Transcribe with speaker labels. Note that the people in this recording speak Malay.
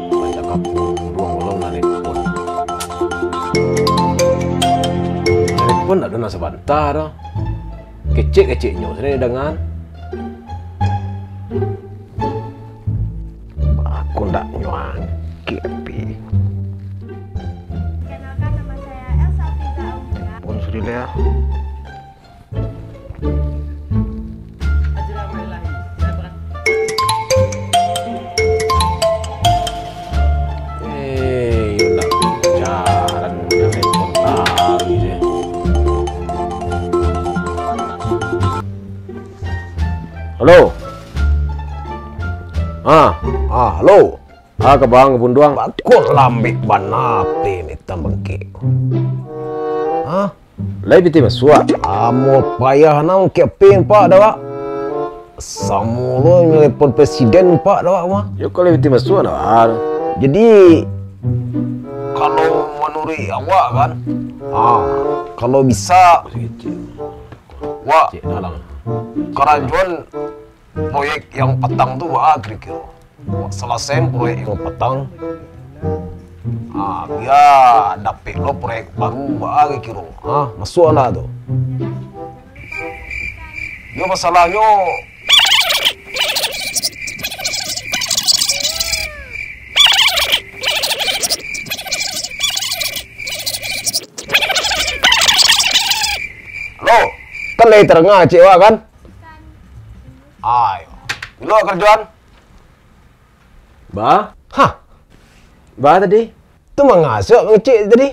Speaker 1: Banyak kapung buang ulong na nelpon. Nelpon ada na sebentar. Kecik-keciknya sini dengan. Aku ndak nyuangki pi.
Speaker 2: Kenalkan, nama saya Elsa Fiza Aura.
Speaker 1: Pun sudah ya. Halo. Halo. Kebang bunduang. Bakul lambik banape ni tambengke. Lai biti masua. Amo payah nang kepin pak dah. Samulo telepon presiden pak dah mah. Yo kalau biti masua dah. Jadi kalau menurut awak kan, kalau bisa wak kerajuan proyek yang petang tuh kira-kira selesai proyek yang petang, biar dapet lo proyek baru kira, masuk lah tuh. Yo masalahnya halo, kan lagi terengah cewek kan? Ayo, dulu kerjaan? Ba? Ba tadi? Tu mengasuh ngecek tadi?